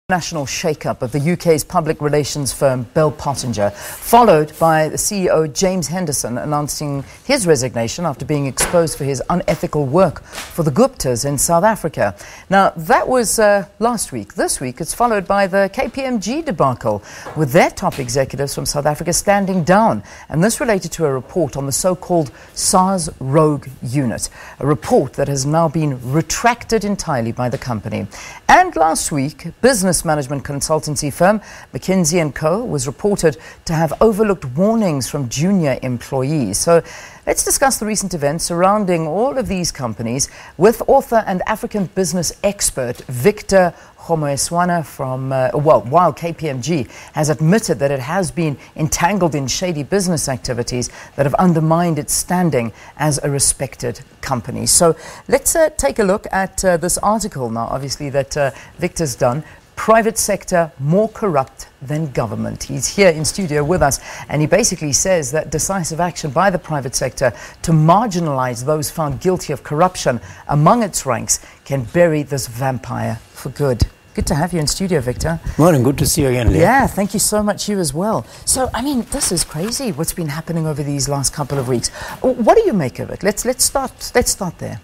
National shake-up of the UK's public relations firm Bell Pottinger, followed by the CEO James Henderson announcing his resignation after being exposed for his unethical work for the Guptas in South Africa. Now, that was last week. This week, it's followed by the KPMG debacle, with their top executives from South Africa standing down. And this related to a report on the so-called SARS rogue unit, a report that has now been retracted entirely by the company. And last week, business management consultancy firm McKinsey Co was reported to have overlooked warnings from junior employees. So let's discuss the recent events surrounding all of these companies with author and African business expert Victor Kgomoeswana from, while KPMG has admitted that it has been entangled in shady business activities that have undermined its standing as a respected company. So let's take a look at this article now, obviously, that Victor's done. Private sector more corrupt than government. He's here in studio with us, and he basically says that decisive action by the private sector to marginalize those found guilty of corruption among its ranks can bury this vampire for good. Good to have you in studio, Victor. Morning, good to see you again, Leah. Yeah, thank you so much, you as well. So, I mean, this is crazy what's been happening over these last couple of weeks. What do you make of it? Let's start there.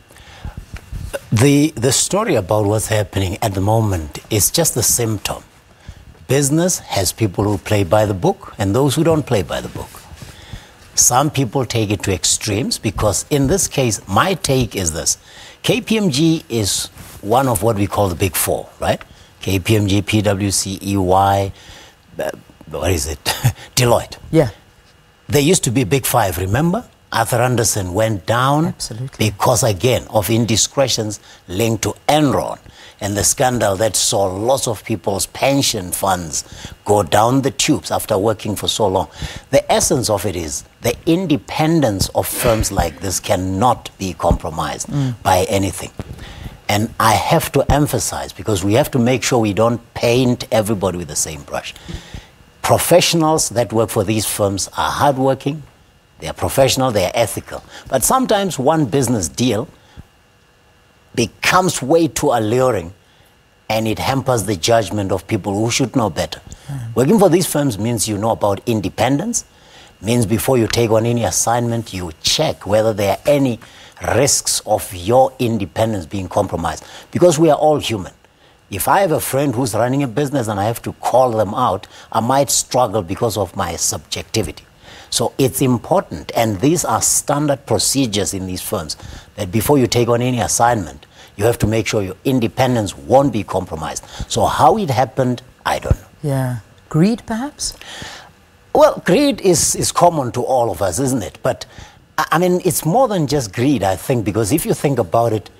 The story about what's happening at the moment is just a symptom. Business has people who play by the book and those who don't play by the book. Some people take it to extremes because in this case, my take is this. KPMG is one of what we call the big four, right? KPMG, PwC, EUI, Deloitte. Yeah. There used to be big five, remember? Arthur Andersen went down. Absolutely. Because, again, of indiscretions linked to Enron and the scandal that saw lots of people's pension funds go down the tubes after working for so long. The essence of it is the independence of firms like this cannot be compromised by anything. And I have to emphasize, because we have to make sure we don't paint everybody with the same brush. Professionals that work for these firms are hardworking. They are professional, they are ethical. But sometimes one business deal becomes way too alluring and it hampers the judgment of people who should know better. Working for these firms means you know about independence, means before you take on any assignment, you check whether there are any risks of your independence being compromised. Because we are all human. If I have a friend who's running a business and I have to call them out, I might struggle because of my subjectivity. So it's important, and these are standard procedures in these firms, that before you take on any assignment, you have to make sure your independence won't be compromised. So how it happened, I don't know. Yeah. Greed, perhaps? Well, greed is common to all of us, isn't it? But, I mean, it's more than just greed, I think, because if you think about it,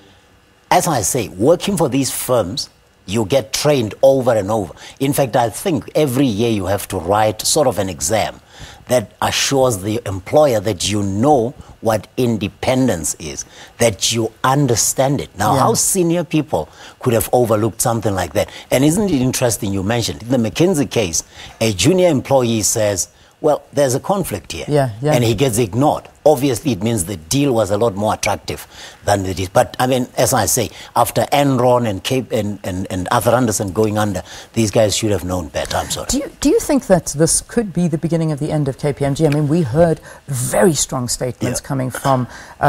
as I say, working for these firms, you get trained over and over. In fact, I think every year you have to write sort of an exam that assures the employer that you know what independence is, that you understand it. Now, how senior people could have overlooked something like that? And isn't it interesting you mentioned, in the McKinsey case, a junior employee says, well, there's a conflict here, and he gets ignored. Obviously, it means the deal was a lot more attractive than it is. But, I mean, as I say, after Enron and Arthur Andersen going under, these guys should have known better. I'm sorry. Do you think that this could be the beginning of the end of KPMG? I mean, we heard very strong statements coming from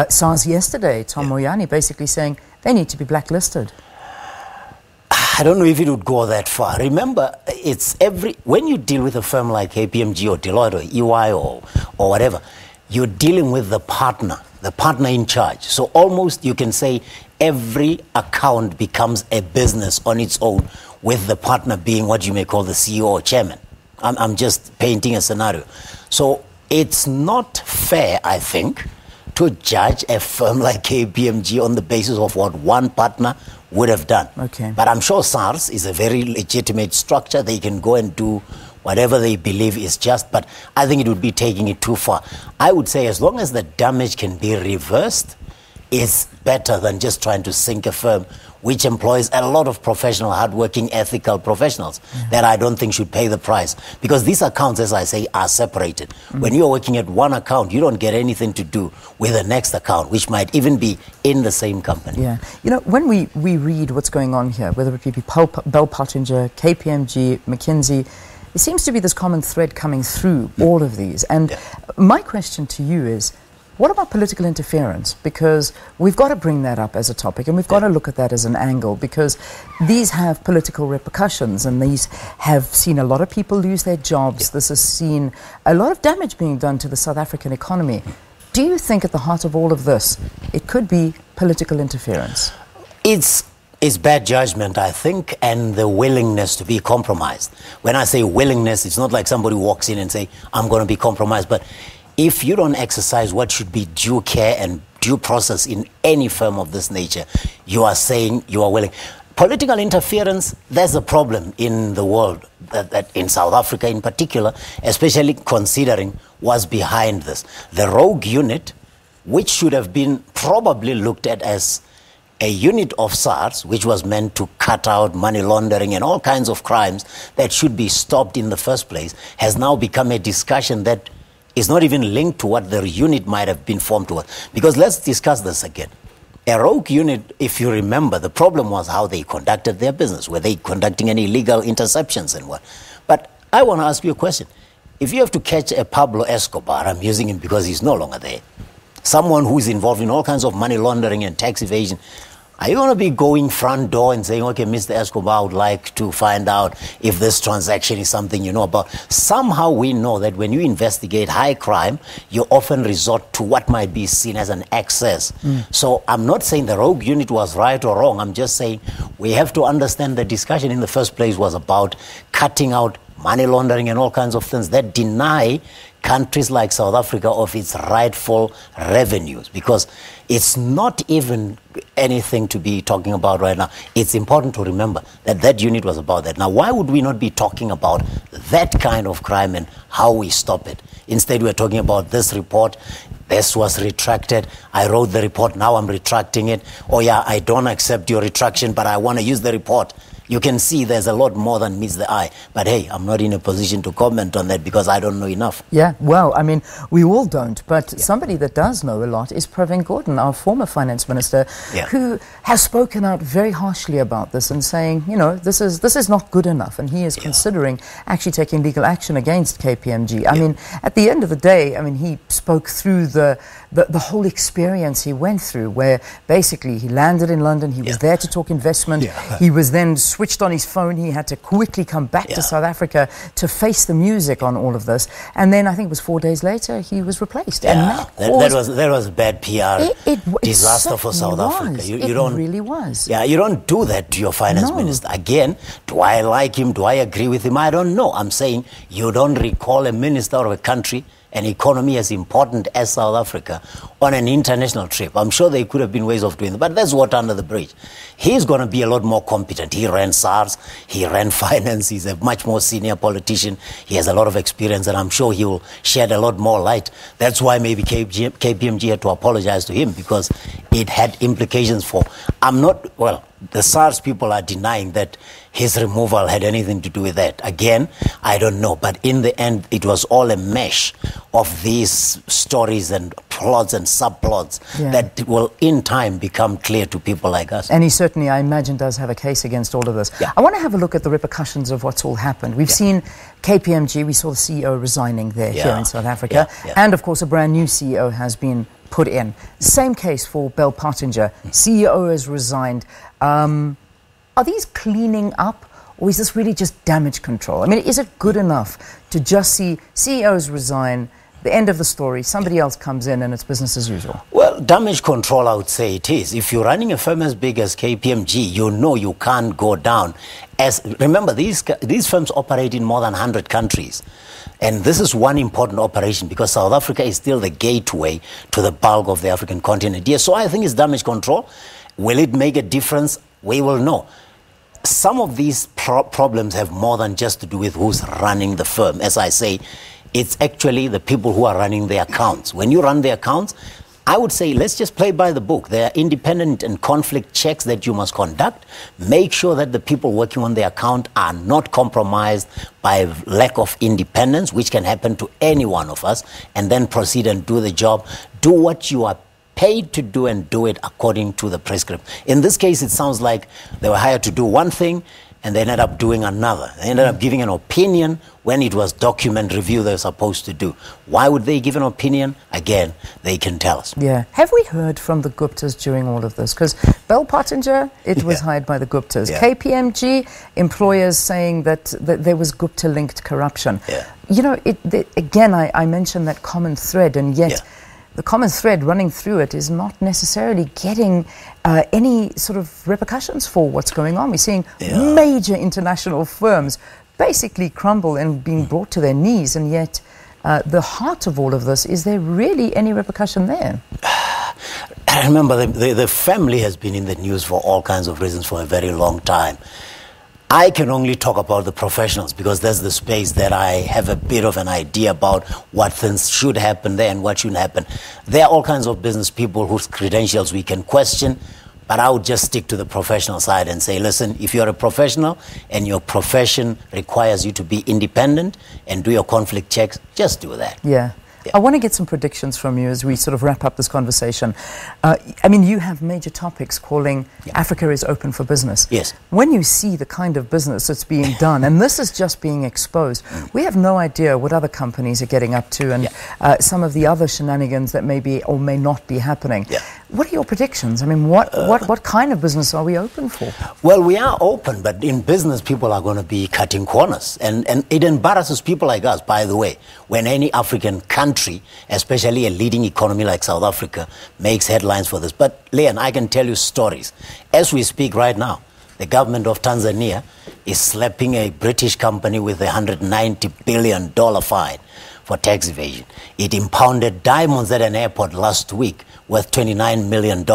SARS yesterday. Tom Moyani basically saying they need to be blacklisted. I don't know if it would go that far. Remember, when you deal with a firm like KPMG or Deloitte or EUI or whatever, you're dealing with the partner in charge. So almost you can say every account becomes a business on its own, with the partner being what you may call the CEO or chairman. I'm just painting a scenario. So it's not fair, I think, to judge a firm like KPMG on the basis of what one partner would have done. Okay. But I'm sure SARS is a very legitimate structure. They can go and do whatever they believe is just, but I think it would be taking it too far. I would say as long as the damage can be reversed, is better than just trying to sink a firm which employs a lot of professional, hardworking, ethical professionals that I don't think should pay the price. Because these accounts, as I say, are separated. When you're working at one account, you don't get anything to do with the next account, which might even be in the same company. Yeah. You know, when we read what's going on here, whether it be Bell Pottinger, KPMG, McKinsey, there seems to be this common thread coming through all of these. And my question to you is, what about political interference? Because we've got to bring that up as a topic, and we've got to look at that as an angle, because these have political repercussions, and these have seen a lot of people lose their jobs. This has seen a lot of damage being done to the South African economy. Do you think at the heart of all of this, it could be political interference? It's bad judgment, I think, and the willingness to be compromised. When I say willingness, it's not like somebody walks in and say, I'm going to be compromised, but if you don't exercise what should be due care and due process in any firm of this nature, you are saying you are willing. Political interference, there's a problem in the world, that in South Africa in particular, especially considering what's behind this. The rogue unit, which should have been probably looked at as a unit of SARS, which was meant to cut out money laundering and all kinds of crimes that should be stopped in the first place, has now become a discussion that is not even linked to what the unit might have been formed towards. Because let's discuss this again. A rogue unit, if you remember, the problem was how they conducted their business. Were they conducting any illegal interceptions and what? But I want to ask you a question. If you have to catch a Pablo Escobar, I'm using him because he's no longer there, someone who is involved in all kinds of money laundering and tax evasion, are you going to be going front door and saying, okay, Mr. Escobar, I would like to find out if this transaction is something you know about? Somehow we know that when you investigate high crime, you often resort to what might be seen as an excess. So I'm not saying the rogue unit was right or wrong. I'm just saying we have to understand the discussion in the first place was about cutting out money laundering and all kinds of things that deny countries like South Africa of its rightful revenues, because it's not even anything to be talking about right now. It's important to remember that that unit was about that. Now, why would we not be talking about that kind of crime and how we stop it? Instead, we're talking about this report. This was retracted. I wrote the report. Now I'm retracting it. Oh, yeah, I don't accept your retraction, but I want to use the report. You can see there's a lot more than meets the eye. But hey, I'm not in a position to comment on that because I don't know enough. Yeah, well, I mean, we all don't. But somebody that does know a lot is Pravin Gordhan, our former finance minister, who has spoken out very harshly about this and saying, you know, this is not good enough. And he is considering actually taking legal action against KPMG. I mean, at the end of the day, I mean, he spoke through the whole experience he went through, where basically he landed in London, he was there to talk investment, he was then switched on his phone, he had to quickly come back to South Africa to face the music on all of this, and then I think it was 4 days later he was replaced. And that was a bad PR disaster for South Africa. You don't really was. Yeah, you don't do that to your finance minister. Again, do I like him? Do I agree with him? I don't know. I'm saying you don't recall a minister of a country, an economy as important as South Africa, on an international trip. I'm sure there could have been ways of doing it, but that's water under the bridge. He's going to be a lot more competent. He ran SARS, he ran finance, he's a much more senior politician, he has a lot of experience, and I'm sure he will shed a lot more light. That's why maybe KPMG had to apologize to him, because it had implications for, the SARS people are denying that his removal had anything to do with that. Again, I don't know. But in the end, it was all a mesh of these stories and plots and subplots that will, in time, become clear to people like us. And he certainly, I imagine, does have a case against all of this. I want to have a look at the repercussions of what's all happened. We've seen KPMG, we saw the CEO resigning there here in South Africa. And, of course, a brand new CEO has been put in. Same case for Bell Pottinger. CEO has resigned. Are these cleaning up, or is this really just damage control? I mean, is it good enough to just see CEOs resign, the end of the story, somebody else comes in and it's business as usual? Well, damage control, I would say it is. If you're running a firm as big as KPMG, you know you can't go down. Remember, these firms operate in more than 100 countries. And this is one important operation because South Africa is still the gateway to the bulk of the African continent. Yes, so I think it's damage control. Will it make a difference? We will know. Some of these problems have more than just to do with who's running the firm. As I say, it's actually the people who are running the accounts. When you run the accounts, I would say let's just play by the book. There are independent and conflict checks that you must conduct. Make sure that the people working on the account are not compromised by lack of independence, which can happen to any one of us, and then proceed and do the job. Do what you are paid to do and do it according to the prescript. In this case, it sounds like they were hired to do one thing and they ended up doing another. They ended up giving an opinion when it was document review they're supposed to do. Why would they give an opinion? Again, they can tell us. Yeah. Have we heard from the Guptas during all of this? Because Bell Pottinger, it was hired by the Guptas. Yeah. KPMG, employers saying that there was Gupta-linked corruption. Yeah. You know, again, I mentioned that common thread, and yet the common thread running through it is not necessarily getting any sort of repercussions for what's going on. We're seeing major international firms basically crumble and being brought to their knees, and yet the heart of all of this, is there really any repercussion there? I remember the family has been in the news for all kinds of reasons for a very long time. I can only talk about the professionals because that's the space that I have a bit of an idea about what things should happen there and what shouldn't happen. There are all kinds of business people whose credentials we can question, but I would just stick to the professional side and say, listen, if you're a professional and your profession requires you to be independent and do your conflict checks, just do that. Yeah. I want to get some predictions from you as we sort of wrap up this conversation. I mean, you have major topics calling Africa is open for business. Yes. When you see the kind of business that's being done, and this is just being exposed, we have no idea what other companies are getting up to and some of the other shenanigans that may be or may not be happening. What are your predictions? I mean, what kind of business are we open for? Well, we are open, but in business, people are going to be cutting corners. And it embarrasses people like us, by the way, when any African country, especially a leading economy like South Africa, makes headlines for this. But, Leon, I can tell you stories. As we speak right now, the government of Tanzania is slapping a British company with a $190 billion fine for tax evasion. It impounded diamonds at an airport last week worth $29 million.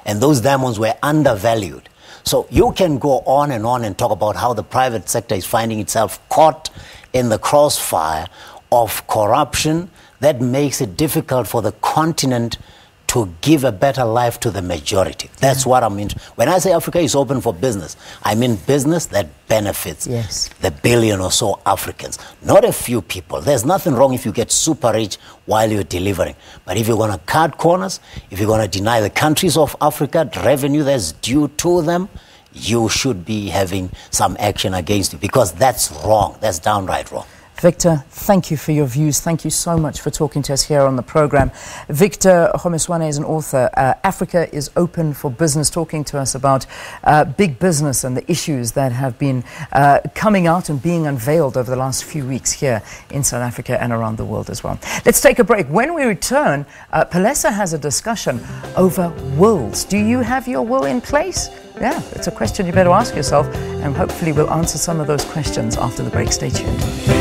And those diamonds were undervalued. So you can go on and talk about how the private sector is finding itself caught in the crossfire of corruption that makes it difficult for the continent to give a better life to the majority. That's what I mean. When I say Africa is open for business, I mean business that benefits the billion or so Africans, not a few people. There's nothing wrong if you get super rich while you're delivering. But if you're going to cut corners, if you're going to deny the countries of Africa the revenue that's due to them, you should be having some action against it, because that's wrong. That's downright wrong. Victor, thank you for your views. Thank you so much for talking to us here on the program. Victor Kgomoeswana is an author. Africa is Open for Business, talking to us about big business and the issues that have been coming out and being unveiled over the last few weeks here in South Africa and around the world as well. Let's take a break. When we return, Palesa has a discussion over wills. Do you have your will in place? Yeah, it's a question you better ask yourself, and hopefully we'll answer some of those questions after the break. Stay tuned.